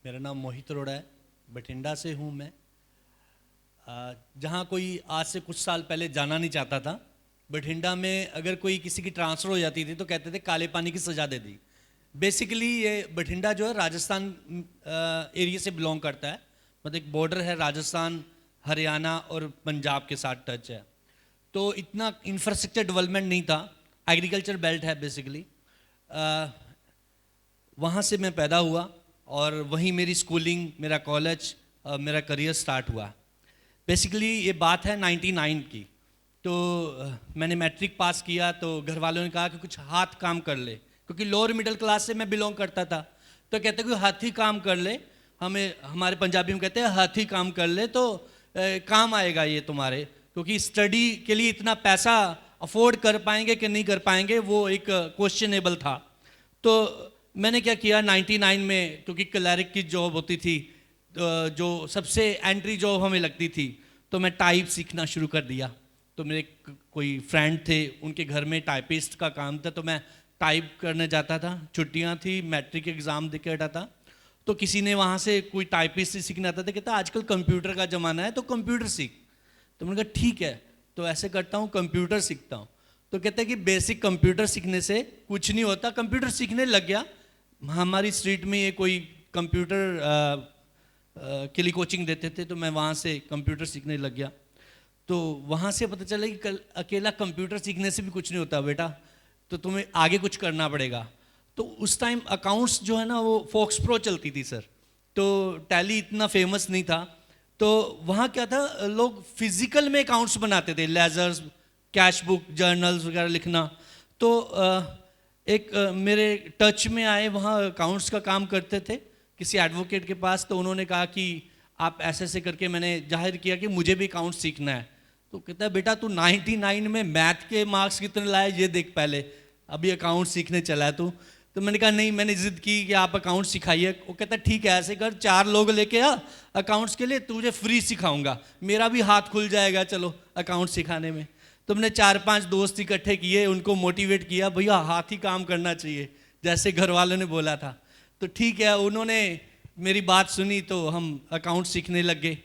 मेरा नाम मोहित अरोड़ा है, बठिंडा से हूँ मैं। जहाँ कोई आज से कुछ साल पहले जाना नहीं चाहता था, बठिंडा में अगर कोई किसी की ट्रांसफ़र हो जाती थी तो कहते थे काले पानी की सज़ा दे दी। बेसिकली ये बठिंडा जो है राजस्थान एरिया से बिलोंग करता है, मतलब एक बॉर्डर है, राजस्थान हरियाणा और पंजाब के साथ टच है। तो इतना इंफ्रास्ट्रक्चर डेवलपमेंट नहीं था, एग्रीकल्चर बेल्ट है बेसिकली। वहाँ से मैं पैदा हुआ और वहीं मेरी स्कूलिंग, मेरा कॉलेज, मेरा करियर स्टार्ट हुआ। बेसिकली ये बात है 99 की। तो मैंने मैट्रिक पास किया तो घर वालों ने कहा कि कुछ हाथ काम कर ले, क्योंकि लोअर मिडिल क्लास से मैं बिलोंग करता था। तो कहते कि हाथी काम कर ले, हमें हमारे पंजाबी में कहते हैं हाथी काम कर ले तो काम आएगा ये तुम्हारे, क्योंकि स्टडी के लिए इतना पैसा अफोर्ड कर पाएंगे कि नहीं कर पाएंगे वो एक क्वेश्चनेबल था। तो मैंने क्या किया 99 में, क्योंकि क्लर्क की जॉब होती थी जो सबसे एंट्री जॉब हमें लगती थी, तो मैं टाइप सीखना शुरू कर दिया। तो मेरे कोई फ्रेंड थे, उनके घर में टाइपिस्ट का काम था, तो मैं टाइप करने जाता था। छुट्टियां थी, मैट्रिक एग्ज़ाम दे के हटा था, तो किसी ने वहाँ से कोई टाइपिस्ट से सीखना आता था, कहता आजकल कंप्यूटर का ज़माना है तो कंप्यूटर सीख। तो मैंने कहा ठीक है, तो ऐसे करता हूँ, कंप्यूटर सीखता हूँ। तो कहते हैं कि बेसिक कंप्यूटर सीखने से कुछ नहीं होता। कंप्यूटर सीखने लग गया। हमारी स्ट्रीट में ये कोई कंप्यूटर के लिए कोचिंग देते थे, तो मैं वहाँ से कंप्यूटर सीखने लग गया। तो वहाँ से पता चला कि कल अकेला कंप्यूटर सीखने से भी कुछ नहीं होता बेटा, तो तुम्हें आगे कुछ करना पड़ेगा। तो उस टाइम अकाउंट्स जो है ना वो फॉक्स प्रो चलती थी सर, तो टैली इतना फेमस नहीं था। तो वहाँ क्या था, लोग फिजिकल में अकाउंट्स बनाते थे, लेजर्स, कैश बुक, जर्नल्स वगैरह लिखना। तो एक मेरे टच में आए, वहाँ अकाउंट्स का काम करते थे किसी एडवोकेट के पास। तो उन्होंने कहा कि आप ऐसे ऐसे करके, मैंने जाहिर किया कि मुझे भी अकाउंट सीखना है। तो कहता है बेटा तू 99 में मैथ के मार्क्स कितने लाए ये देख पहले, अभी अकाउंट सीखने चला है तू। तो मैंने कहा नहीं, मैंने जिद की कि आप अकाउंट सिखाइए। वो कहता है ठीक है, ऐसे कर 4 लोग लेके आ अकाउंट्स के लिए, तुझे फ्री सिखाऊंगा, मेरा भी हाथ खुल जाएगा चलो अकाउंट सिखाने में। तो मैंने 4-5 दोस्त इकट्ठे किए, उनको मोटिवेट किया, भैया हाथ ही काम करना चाहिए जैसे घर वालों ने बोला था। तो ठीक है, उन्होंने मेरी बात सुनी तो हम अकाउंट सीखने लग गए।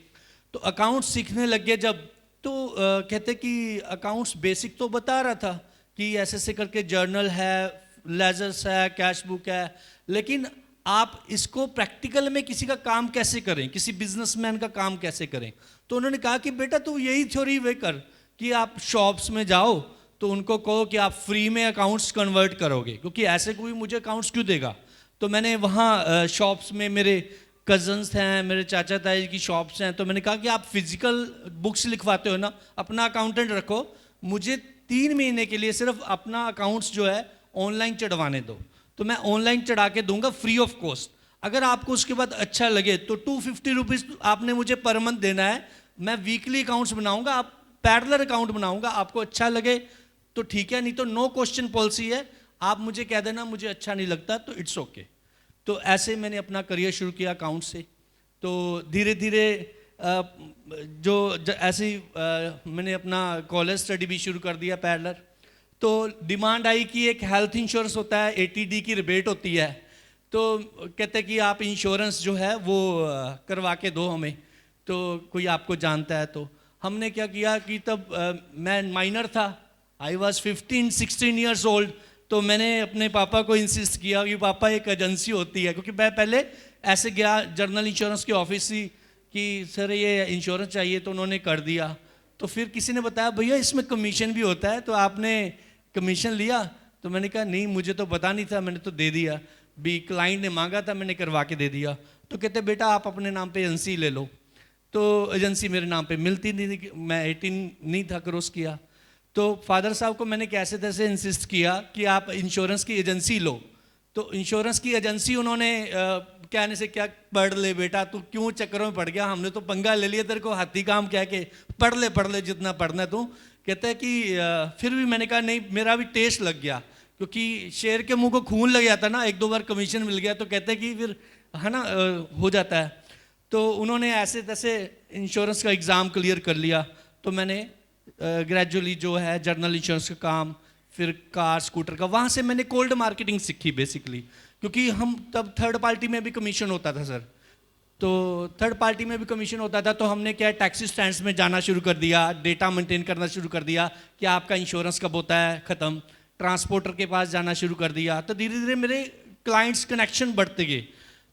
तो अकाउंट सीखने लग गए जब, तो कहते कि अकाउंट्स बेसिक तो बता रहा था कि ऐसे ऐसे करके जर्नल है, लेजर्स है, कैश बुक है, लेकिन आप इसको प्रैक्टिकल में किसी का काम कैसे करें, किसी बिजनेसमैन का काम कैसे करें। तो उन्होंने कहा कि बेटा तू यही थ्योरी वे कर कि आप शॉप्स में जाओ तो उनको कहो कि आप फ्री में अकाउंट्स कन्वर्ट करोगे, क्योंकि ऐसे कोई मुझे अकाउंट्स क्यों देगा। तो मैंने वहाँ शॉप्स में, मेरे कज़न्स हैं, मेरे चाचा ताई की शॉप्स हैं, तो मैंने कहा कि आप फिजिकल बुक्स लिखवाते हो ना, अपना अकाउंटेंट रखो, मुझे 3 महीने के लिए सिर्फ अपना अकाउंट्स जो है ऑनलाइन चढ़वाने दो, तो मैं ऑनलाइन चढ़ा के दूंगा फ्री ऑफ कॉस्ट। अगर आपको उसके बाद अच्छा लगे तो 250 रुपीज़ आपने मुझे पर मंथ देना है। मैं वीकली अकाउंट्स बनाऊंगा, आप पैरेलल अकाउंट बनाऊंगा, आपको अच्छा लगे तो ठीक है, नहीं तो नो क्वेश्चन पॉलिसी है, आप मुझे कह देना मुझे अच्छा नहीं लगता तो इट्स ओके। तो ऐसे मैंने अपना करियर शुरू किया अकाउंट से। तो धीरे धीरे ऐसे ही मैंने अपना कॉलेज स्टडी भी शुरू कर दिया पैरेलल। तो डिमांड आई कि एक हेल्थ इंश्योरेंस होता है, 80D की रिबेट होती है, तो कहते कि आप इंश्योरेंस जो है वो करवा के दो हमें, तो कोई आपको जानता है। तो हमने क्या किया कि तब मैं माइनर था, आई वॉज 15-16 ईयर्स ओल्ड। तो मैंने अपने पापा को इंसिस्ट किया कि पापा एक एजेंसी होती है, क्योंकि मैं पहले ऐसे गया जनरल इंश्योरेंस की ऑफिस ही कि सर ये इंश्योरेंस चाहिए, तो उन्होंने कर दिया। तो फिर किसी ने बताया भैया इसमें कमीशन भी होता है, तो आपने कमीशन लिया। तो मैंने कहा नहीं, मुझे तो पता नहीं था, मैंने तो दे दिया, भी क्लाइंट ने मांगा था मैंने करवा के दे दिया। तो कहते बेटा आप अपने नाम पे एजेंसी ले लो। तो एजेंसी मेरे नाम पे मिलती नहीं थी, मैं 18 नहीं था क्रॉस किया। तो फादर साहब को मैंने कैसे तैसे इंसिस्ट किया कि आप इंश्योरेंस की एजेंसी लो। तो इंश्योरेंस की एजेंसी उन्होंने कहने से क्या, पढ़ ले बेटा तू क्यों चक्करों में पड़ गया, हमने तो पंगा ले लिया तेरे को हाथी काम कह के, पढ़ ले जितना पढ़ना है तू। कहते हैं कि फिर भी मैंने कहा नहीं, मेरा भी टेस्ट लग गया, क्योंकि शेर के मुंह को खून लग जाता ना, 1-2 बार कमीशन मिल गया तो कहते हैं कि फिर है ना हो जाता है। तो उन्होंने ऐसे तैसे इंश्योरेंस का एग्ज़ाम क्लियर कर लिया। तो मैंने ग्रेजुअली जो है जर्नल इंश्योरेंस का काम, फिर कार स्कूटर का, वहाँ से मैंने कोल्ड मार्केटिंग सीखी बेसिकली, क्योंकि हम तब थर्ड पार्टी में भी कमीशन होता था सर। तो थर्ड पार्टी में भी कमीशन होता था, तो हमने क्या टैक्सी स्टैंड्स में जाना शुरू कर दिया, डेटा मेंटेन करना शुरू कर दिया कि आपका इंश्योरेंस कब होता है ख़त्म, ट्रांसपोर्टर के पास जाना शुरू कर दिया। तो धीरे धीरे मेरे क्लाइंट्स कनेक्शन बढ़ते गए।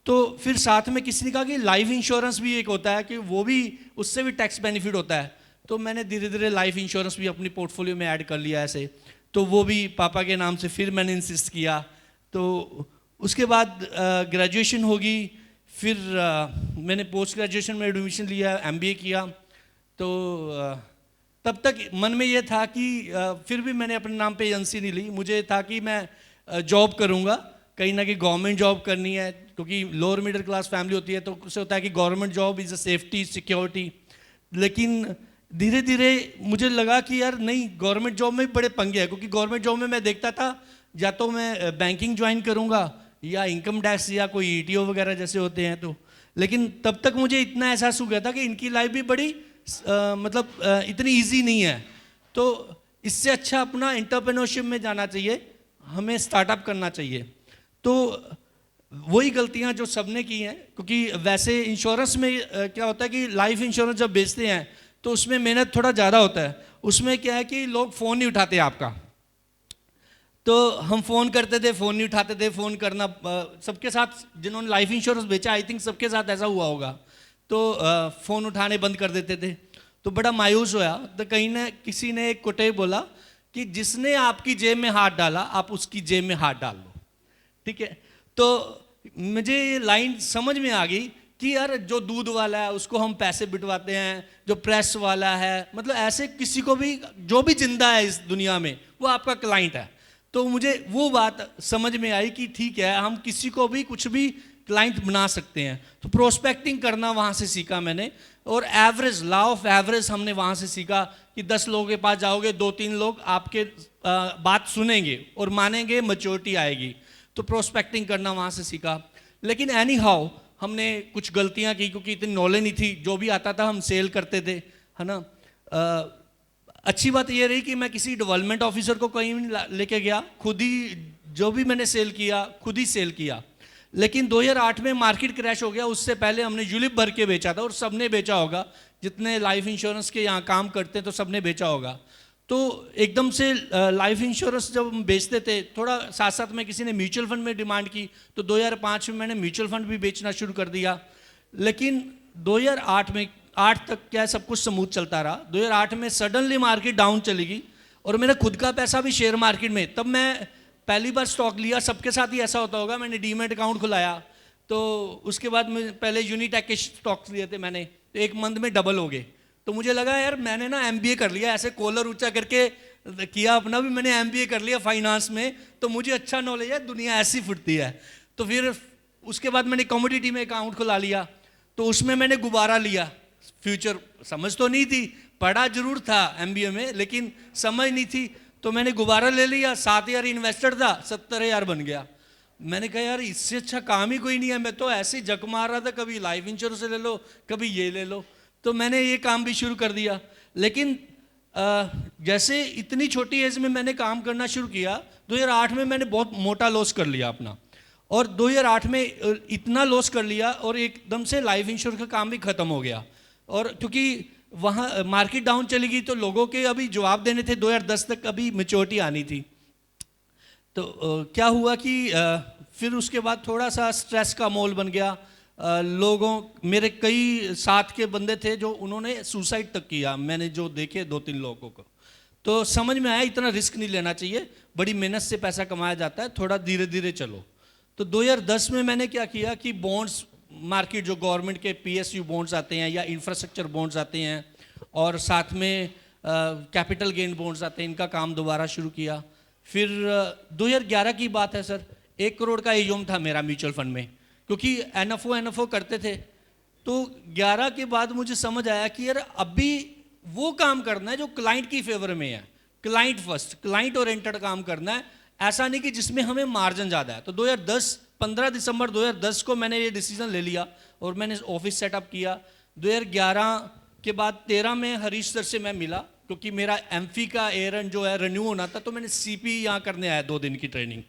तो फिर साथ में किसी ने कहा कि लाइफ इंश्योरेंस भी एक होता है कि वो भी, उससे भी टैक्स बेनिफिट होता है। तो मैंने धीरे धीरे लाइफ इंश्योरेंस भी अपनी पोर्टफोलियो में ऐड कर लिया ऐसे। तो वो भी पापा के नाम से फिर मैंने इंसिस्ट किया। तो उसके बाद ग्रेजुएशन होगी, फिर मैंने पोस्ट ग्रेजुएशन में एडमिशन लिया, एमबीए किया। तो तब तक मन में ये था कि फिर भी मैंने अपने नाम पे एजेंसी नहीं ली। मुझे था कि मैं जॉब करूँगा, कहीं ना कहीं गवर्नमेंट जॉब करनी है, क्योंकि लोअर मिडिल क्लास फैमिली होती है तो उससे होता है कि government job is a safety security. लेकिन धीरे धीरे मुझे लगा कि यार नहीं, गवर्नमेंट जॉब में भी बड़े पंगे हैं, क्योंकि गवर्नमेंट जॉब में मैं देखता था या तो मैं बैंकिंग ज्वाइन करूँगा या इनकम टैक्स या कोई ईटीओ वगैरह जैसे होते हैं। तो लेकिन तब तक मुझे इतना एहसास हो गया था कि इनकी लाइफ भी बड़ी इतनी ईजी नहीं है। तो इससे अच्छा अपना एंटरप्रेन्योरशिप में जाना चाहिए, हमें स्टार्टअप करना चाहिए। तो वही गलतियां जो सबने की हैं, क्योंकि वैसे इंश्योरेंस में क्या होता है कि लाइफ इंश्योरेंस जब बेचते हैं तो उसमें मेहनत थोड़ा ज़्यादा होता है। उसमें क्या है कि लोग फ़ोन नहीं उठाते आपका, तो हम फ़ोन करते थे, फ़ोन नहीं उठाते थे। फ़ोन करना सबके साथ, जिन्होंने लाइफ इंश्योरेंस बेचा आई थिंक सबके साथ ऐसा हुआ होगा। तो फ़ोन उठाने बंद कर देते थे, तो बड़ा मायूस हुआ। तो कहीं ना किसी ने एक कोटे बोला कि जिसने आपकी जेब में हाथ डाला आप उसकी जेब में हाथ डाल लो, ठीक है। तो मुझे ये लाइन समझ में आ गई कि यार जो दूध वाला है उसको हम पैसे बिटवाते हैं, जो प्रेस वाला है, मतलब ऐसे किसी को भी, जो भी जिंदा है इस दुनिया में वो आपका क्लाइंट है। तो मुझे वो बात समझ में आई कि ठीक है, हम किसी को भी कुछ भी क्लाइंट बना सकते हैं। तो प्रोस्पेक्टिंग करना वहाँ से सीखा मैंने, और एवरेज, लॉ ऑफ एवरेज हमने वहाँ से सीखा कि 10 लोगों के पास जाओगे, 2-3 लोग आपके बात सुनेंगे और मानेंगे, मैच्योरिटी आएगी। तो प्रोस्पेक्टिंग करना वहाँ से सीखा। लेकिन एनी हाउ हमने कुछ गलतियाँ की, क्योंकि इतनी नॉलेज नहीं थी, जो भी आता था हम सेल करते थे, है ना। अच्छी बात ये रही कि मैं किसी डेवलपमेंट ऑफिसर को कहीं नहीं लेके गया, खुद ही जो भी मैंने सेल किया खुद ही सेल किया। लेकिन 2008 में मार्केट क्रैश हो गया, उससे पहले हमने यूलिप भर के बेचा था, और सबने बेचा होगा, जितने लाइफ इंश्योरेंस के यहाँ काम करते हैं तो सबने बेचा होगा। तो एकदम से लाइफ इंश्योरेंस जब हम बेचते थे, थोड़ा साथ साथ में किसी ने म्यूचुअल फंड में डिमांड की, तो 2005 में मैंने म्यूचुअल फंड भी बेचना शुरू कर दिया। लेकिन 2008 में, 8 तक क्या सब कुछ स्मूथ चलता रहा। 2008 में सडनली मार्केट डाउन चली गई, और मेरा खुद का पैसा भी शेयर मार्केट में, तब मैं पहली बार स्टॉक लिया। सबके साथ ही ऐसा होता होगा, मैंने डीमेट अकाउंट खुलाया, तो उसके बाद मैं पहले यूनिटेक के स्टॉक्स लिए थे मैंने, तो एक मंथ में डबल हो गए। तो मुझे लगा यार मैंने ना एमबीए कर लिया, ऐसे कॉलर ऊंचा करके किया अपना भी, मैंने एमबीए कर लिया फाइनेंस में, तो मुझे अच्छा नॉलेज है, दुनिया ऐसी फुटती है। तो फिर उसके बाद मैंने कमोडिटी में अकाउंट खुला लिया, तो उसमें मैंने गुब्बारा लिया। फ्यूचर समझ तो नहीं थी, पढ़ा जरूर था एमबीए में, लेकिन समझ नहीं थी, तो मैंने गुब्बारा ले लिया। 7,000 इन्वेस्टर था, 70,000 बन गया। मैंने कहा यार इससे अच्छा काम ही कोई नहीं है, मैं तो ऐसे ही जक मार रहा था, कभी लाइफ इंश्योरेंस ले लो, कभी ये ले लो। तो मैंने ये काम भी शुरू कर दिया। लेकिन जैसे इतनी छोटी एज में मैंने काम करना शुरू किया, 2008 में मैंने बहुत मोटा लॉस कर लिया अपना, और 2008 में इतना लॉस कर लिया और एकदम से लाइफ इंश्योरेंस का काम भी ख़त्म हो गया। और क्योंकि वहाँ मार्केट डाउन चली गई, तो लोगों के अभी जवाब देने थे, 2010 तक अभी मैच्योरिटी आनी थी। तो क्या हुआ कि फिर उसके बाद थोड़ा सा स्ट्रेस का माहौल बन गया। लोगों, मेरे कई साथ के बंदे थे जो उन्होंने सुसाइड तक किया, मैंने जो देखे 2-3 लोगों को। तो समझ में आया इतना रिस्क नहीं लेना चाहिए, बड़ी मेहनत से पैसा कमाया जाता है, थोड़ा धीरे धीरे चलो। तो 2010 में मैंने क्या किया कि बॉन्ड्स मार्केट, जो गवर्नमेंट के पीएसयू बॉन्ड्स आते हैं या इंफ्रास्ट्रक्चर बॉन्ड्स आते हैं, और साथ में कैपिटल गेन बॉन्ड्स आते हैं, इनका काम दोबारा शुरू किया। फिर 2011 की बात है सर, 1 करोड़ का एयूएम था मेरा म्यूचुअल फंड में, क्योंकि एनएफओ करते थे। तो 11 के बाद मुझे समझ आया कि यार अभी वो काम करना है जो क्लाइंट की फेवर में है, क्लाइंट फर्स्ट, क्लाइंट ओरिएंटेड काम करना है, ऐसा नहीं कि जिसमें हमें मार्जिन ज़्यादा है। तो 15 दिसंबर 2010 को मैंने ये डिसीजन ले लिया और मैंने ऑफिस सेटअप किया। 2011 के बाद 13 में हरीश सर से मैं मिला, क्योंकि मेरा एमफी का एयरन जो है रिन्यू होना था, तो मैंने सीपी यहाँ करने आया 2 दिन की ट्रेनिंग,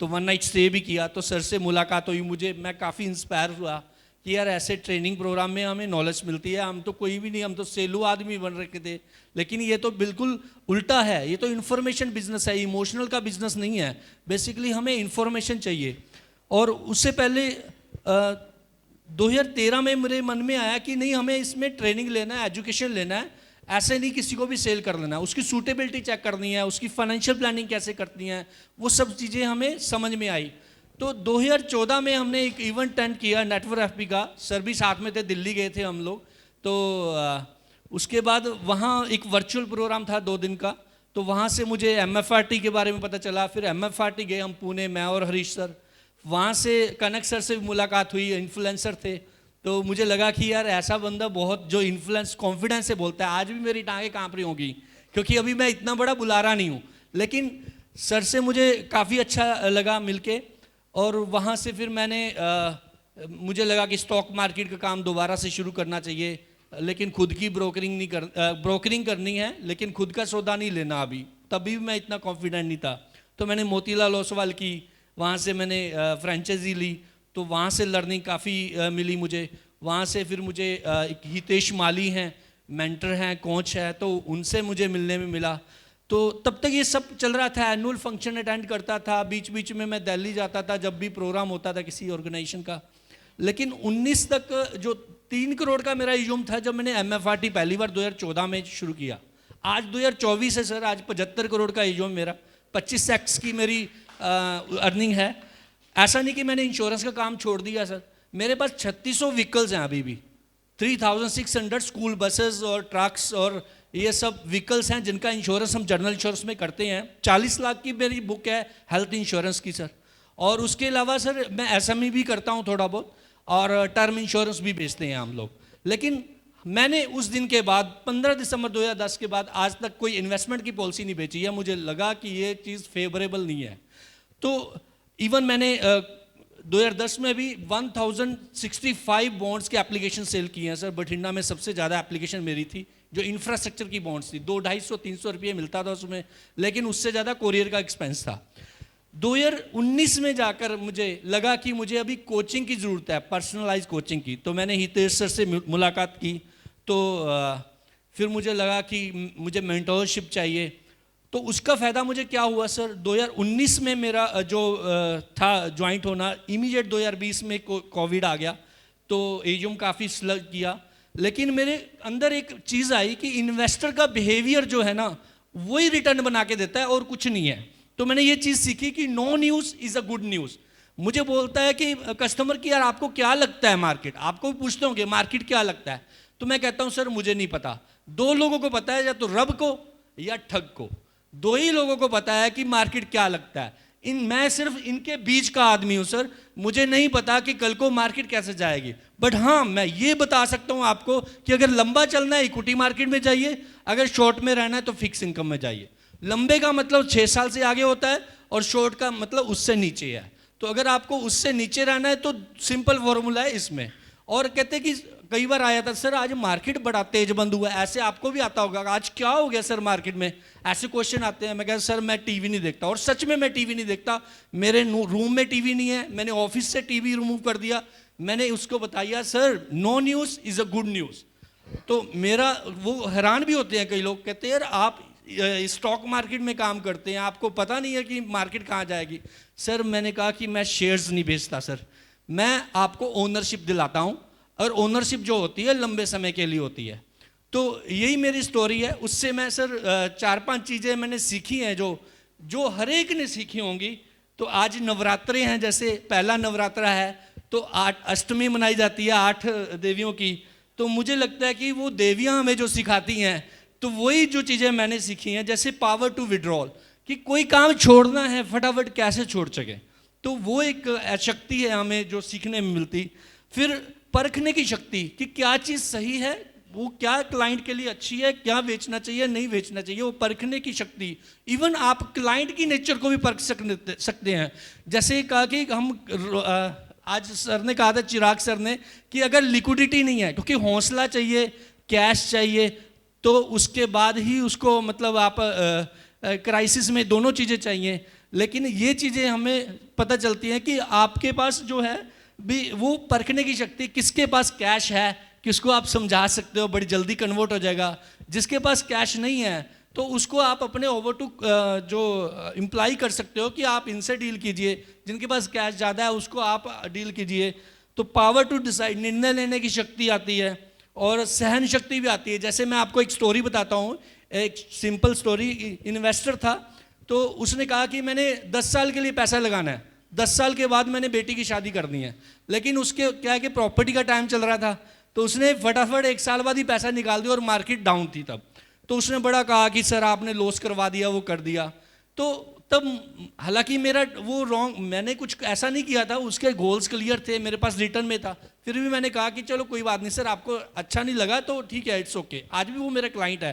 तो 1 नाइट स्टे भी किया। तो सर से मुलाकात हुई, मैं काफ़ी इंस्पायर हुआ कि यार ऐसे ट्रेनिंग प्रोग्राम में हमें नॉलेज मिलती है, हम तो कोई भी नहीं, हम तो सेलू आदमी बन रखे थे। लेकिन ये तो बिल्कुल उल्टा है, ये तो इन्फॉर्मेशन बिजनेस है, इमोशनल का बिजनेस नहीं है। बेसिकली हमें इन्फॉर्मेशन चाहिए। और उससे पहले 2013 में मेरे मन में आया कि नहीं, हमें इसमें ट्रेनिंग लेना है, एजुकेशन लेना है, ऐसे नहीं किसी को भी सेल कर लेना है, उसकी सूटेबिलिटी चेक करनी है, उसकी फाइनेंशियल प्लानिंग कैसे करती हैं, वो सब चीज़ें हमें समझ में आई। तो 2014 में हमने एक इवेंट अटेंड किया नेटवर्क एफपी का, सर भी साथ में थे, दिल्ली गए थे हम लोग। तो उसके बाद वहाँ एक वर्चुअल प्रोग्राम था 2 दिन का, तो वहाँ से मुझे MFRT के बारे में पता चला। फिर MFRT गए हम पुणे, मैं और हरीश सर। वहाँ से कनक सर से भी मुलाकात हुई, इन्फ्लुएंसर थे। तो मुझे लगा कि यार ऐसा बंदा बहुत जो इन्फ्लुएंस कॉन्फिडेंस से बोलता है। आज भी मेरी टांगें कांप रही होंगी क्योंकि अभी मैं इतना बड़ा बुलारा नहीं हूँ, लेकिन सर से मुझे काफ़ी अच्छा लगा मिलके। और वहाँ से फिर मुझे लगा कि स्टॉक मार्केट का काम दोबारा से शुरू करना चाहिए, लेकिन खुद की ब्रोकरिंग करनी है, लेकिन खुद का सौदा नहीं लेना अभी। तभी भी मैं इतना कॉन्फिडेंट नहीं था। तो मैंने मोतीलाल ओसवाल की, वहाँ से मैंने फ्रेंचाइजी ली, तो वहाँ से लर्निंग काफ़ी मिली मुझे। वहाँ से फिर मुझे एक हितेश माली हैं, मेंटर हैं, कोच है, तो उनसे मुझे मिलने में मिला। तो तब तक ये सब चल रहा था, एनुअल फंक्शन अटेंड करता था, बीच बीच में मैं दिल्ली जाता था जब भी प्रोग्राम होता था किसी ऑर्गेनाइजेशन का। लेकिन 19 तक जो 3 करोड़ का मेरा इजूम था जब मैंने MFRT पहली बार 2014 में शुरू किया। आज 2024 है सर, आज 75 करोड़ का इजूम मेरा, 25x की मेरी अर्निंग है। ऐसा नहीं कि मैंने इंश्योरेंस का काम छोड़ दिया सर, मेरे पास 3600 व्हीकल्स हैं अभी भी, 3600 स्कूल बसेस और ट्रक्स और ये सब व्हीकल्स हैं जिनका इंश्योरेंस हम जनरल इंश्योरेंस में करते हैं। 40 लाख की मेरी बुक है हेल्थ इंश्योरेंस की सर। और उसके अलावा सर मैं SME भी करता हूँ थोड़ा बहुत, और टर्म इंश्योरेंस भी बेचते हैं हम लोग। लेकिन मैंने उस दिन के बाद 15 दिसंबर 2010 के बाद आज तक कोई इन्वेस्टमेंट की पॉलिसी नहीं बेची है। मुझे लगा कि ये चीज़ फेवरेबल नहीं है। तो इवन मैंने 2010 में भी 1065 बॉन्ड्स के एप्लीकेशन सेल किए हैं सर। बठिंडा में सबसे ज़्यादा एप्लीकेशन मेरी थी, जो इंफ्रास्ट्रक्चर की बॉन्ड्स थी। 200-250-300 रुपये मिलता था उसमें, लेकिन उससे ज़्यादा कोरियर का एक्सपेंस था। 2019 में जाकर मुझे लगा कि मुझे अभी कोचिंग की ज़रूरत है, पर्सनलाइज कोचिंग की। तो मैंने हितेश सर से मुलाकात की। तो फिर मुझे लगा कि मुझे मेंटरशिप चाहिए। तो उसका फ़ायदा मुझे क्या हुआ सर, 2019 में मेरा जो था ज्वाइंट होना, इमीडिएट 2020 में कोविड आ गया, तो एजुम काफ़ी स्लग किया। लेकिन मेरे अंदर एक चीज़ आई कि इन्वेस्टर का बिहेवियर जो है ना, वही रिटर्न बना के देता है और कुछ नहीं है। तो मैंने ये चीज़ सीखी कि no news is a good news. मुझे बोलता है कि कस्टमर की, यार आपको क्या लगता है मार्केट, आपको भी पूछते होंगे मार्केट क्या लगता है, तो मैं कहता हूँ सर मुझे नहीं पता। 2 लोगों को पता है, या तो रब को या ठग को, 2 ही लोगों को पता है कि मार्केट क्या लगता है। मैं सिर्फ इनके बीच का आदमी हूँ सर। मुझे नहीं पता कि कल को मार्केट कैसे जाएगी, बट हाँ मैं ये बता सकता हूँ आपको कि अगर लंबा चलना है इक्विटी मार्केट में जाइए, अगर शॉर्ट में रहना है तो फिक्स इनकम में जाइए। लंबे का मतलब 6 साल से आगे होता है और शॉर्ट का मतलब उससे नीचे है। तो अगर आपको उससे नीचे रहना है तो सिंपल फॉर्मूला है इसमें। और कहते कि कई बार आया था सर आज मार्केट बड़ा तेज बंद हुआ है, ऐसे आपको भी आता होगा, आज क्या हो गया सर मार्केट में, ऐसे क्वेश्चन आते हैं। मैं कहता सर मैं टीवी नहीं देखता, और सच में मैं टीवी नहीं देखता। मेरे रूम में टीवी नहीं है, मैंने ऑफिस से टीवी रिमूव कर दिया। मैंने उसको बताया sir no news is a good news. तो मेरा वो हैरान भी होते हैं कई लोग, कहते हैं यार आप स्टॉक मार्केट में काम करते हैं, आपको पता नहीं है कि मार्केट कहाँ जाएगी। सर मैंने कहा कि मैं शेयर्स नहीं बेचता सर, मैं आपको ओनरशिप दिलाता हूँ, और ओनरशिप जो होती है लंबे समय के लिए होती है। तो यही मेरी स्टोरी है। उससे मैं सर 4-5 चीज़ें मैंने सीखी हैं जो हर एक ने सीखी होंगी। तो आज नवरात्रे हैं, जैसे पहला नवरात्रा है तो 8 अष्टमी मनाई जाती है 8 देवियों की। तो मुझे लगता है कि वो देवियाँ हमें जो सिखाती हैं, तो वही जो चीज़ें मैंने सीखी हैं, जैसे पावर टू विड्रॉल, कि कोई काम छोड़ना है फटाफट कैसे छोड़ सके, तो वो एक शक्ति है हमें जो सीखने में मिलती। फिर परखने की शक्ति कि क्या चीज़ सही है, वो क्या क्लाइंट के लिए अच्छी है, क्या बेचना चाहिए नहीं बेचना चाहिए, वो परखने की शक्ति। इवन आप क्लाइंट की नेचर को भी परख सकते हैं। जैसे कहा कि हम आज सर ने कहा था, चिराग सर ने, कि अगर लिक्विडिटी नहीं है, क्योंकि हौसला चाहिए, कैश चाहिए, तो उसके बाद ही उसको मतलब आप क्राइसिस में दोनों चीज़ें चाहिए। लेकिन ये चीज़ें हमें पता चलती हैं कि आपके पास जो है भी वो परखने की शक्ति, किसके पास कैश है, किसको आप समझा सकते हो बड़ी जल्दी कन्वर्ट हो जाएगा, जिसके पास कैश नहीं है तो उसको आप अपने ओवर टू जो इम्प्लाई कर सकते हो कि आप इनसे डील कीजिए, जिनके पास कैश ज़्यादा है उसको आप डील कीजिए। तो पावर टू डिसाइड, निर्णय लेने की शक्ति आती है और सहन शक्ति भी आती है। जैसे मैं आपको एक स्टोरी बताता हूँ, एक सिंपल स्टोरी। इन्वेस्टर था तो उसने कहा कि मैंने 10 साल के लिए पैसा लगाना है, 10 साल के बाद मैंने बेटी की शादी करनी है। लेकिन उसके क्या है कि प्रॉपर्टी का टाइम चल रहा था, तो उसने फटाफट 1 साल बाद ही पैसा निकाल दिया और मार्केट डाउन थी तब। तो उसने बड़ा कहा कि सर आपने लॉस करवा दिया, वो कर दिया। तो तब हालांकि मेरा वो रॉन्ग, मैंने कुछ ऐसा नहीं किया था, उसके गोल्स क्लियर थे, मेरे पास रिटर्न में था, फिर भी मैंने कहा कि चलो कोई बात नहीं सर, आपको अच्छा नहीं लगा तो ठीक है, इट्स ओके। आज भी वो मेरा क्लाइंट है।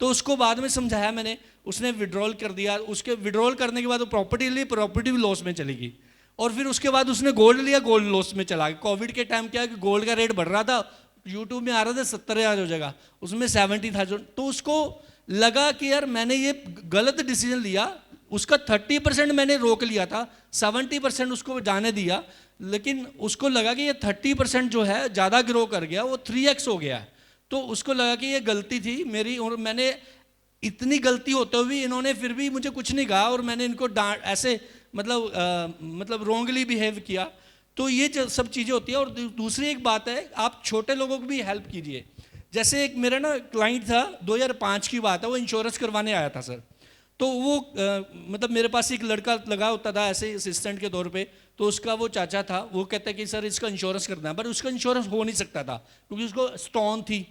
तो उसको बाद में समझाया मैंने, उसने विड्रॉल कर दिया। उसके विड्रॉल करने के बाद वो प्रॉपर्टी ली, प्रॉपर्टी भी लॉस में चली गई। और फिर उसके बाद उसने गोल्ड लिया, गोल्ड लॉस में चला गया। कोविड के टाइम क्या है कि गोल्ड का रेट बढ़ रहा था, यूट्यूब में आ रहा था 70,000 हो जाएगा, उसमें 70,000। तो उसको लगा कि यार मैंने ये गलत डिसीजन लिया। उसका 30% मैंने रोक लिया था, 70% उसको जाने दिया, लेकिन उसको लगा कि ये 30% जो है ज़्यादा ग्रो कर गया, वो 3x हो गया। तो उसको लगा कि ये गलती थी मेरी, और मैंने इतनी गलती होते हुए भी इन्होंने फिर भी मुझे कुछ नहीं कहा और मैंने इनको डांट ऐसे मतलब रॉन्गली बिहेव किया। तो ये सब चीज़ें होती है। और दूसरी एक बात है, आप छोटे लोगों को भी हेल्प कीजिए। जैसे एक मेरा ना क्लाइंट था, 2005 की बात है, वो इंश्योरेंस करवाने आया था सर। तो वो मतलब मेरे पास एक लड़का लगा होता था ऐसे असिस्टेंट के तौर पे। तो उसका वो चाचा था, वो कहता है कि सर इसका इंश्योरेंस करना है, पर उसका इंश्योरेंस हो नहीं सकता था क्योंकि उसको स्टोन थी,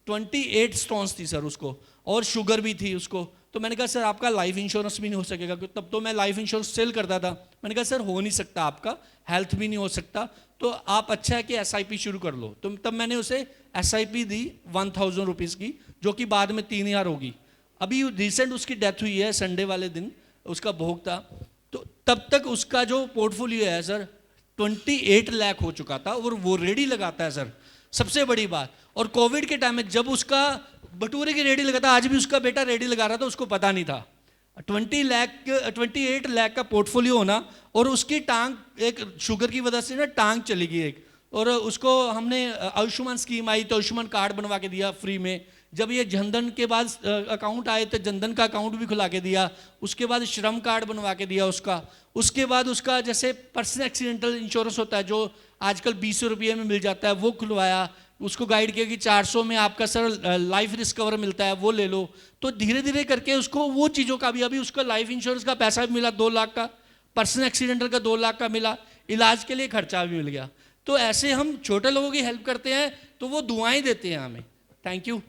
28 स्टोन्स थी सर उसको, और शुगर भी थी उसको। तो मैंने कहा सर आपका लाइफ इंश्योरेंस भी नहीं हो सकेगा, क्योंकि तब तो मैं लाइफ इंश्योरेंस सेल करता था। मैंने कहा सर हो नहीं सकता, आपका हेल्थ भी नहीं हो सकता, तो आप अच्छा है कि SIP शुरू कर लो। तो तब मैंने उसे SIP दी 1000 रुपीज़ की, जो कि बाद में 3000 होगी। अभी रिसेंट उसकी डेथ हुई है, संडे वाले दिन उसका भोग था। तो तब तक उसका जो पोर्टफोलियो है सर 28 लाख हो चुका था, और वो रेडी लगाता है सर, सबसे बड़ी बात। और कोविड के टाइम में जब उसका भटूरे की रेडी लगाता, आज भी उसका बेटा रेडी लगा रहा था, उसको पता नहीं था। 28 लाख का पोर्टफोलियो होना, और उसकी टांग एक शुगर की वजह से ना टांग चली गई एक, और उसको हमने आयुष्मान स्कीम आई तो आयुष्मान कार्ड बनवा के दिया फ्री में। जब ये जनधन के बाद अकाउंट आए तो जनधन का अकाउंट भी खुला के दिया। उसके बाद श्रम कार्ड बनवा के दिया उसका। उसके बाद उसका जैसे पर्सनल एक्सीडेंटल इंश्योरेंस होता है जो आजकल 20 रुपये में मिल जाता है, वो खुलवाया। उसको गाइड किया कि 400 में आपका सर लाइफ रिस्क कवर मिलता है, वो ले लो। तो धीरे धीरे करके उसको वो चीज़ों का भी, अभी उसका लाइफ इंश्योरेंस का पैसा भी मिला 2 लाख का, पर्सनल एक्सीडेंटल का 2 लाख का मिला, इलाज के लिए खर्चा भी मिल गया। तो ऐसे हम छोटे लोगों की हेल्प करते हैं तो वो दुआएं देते हैं हमें। Thank you.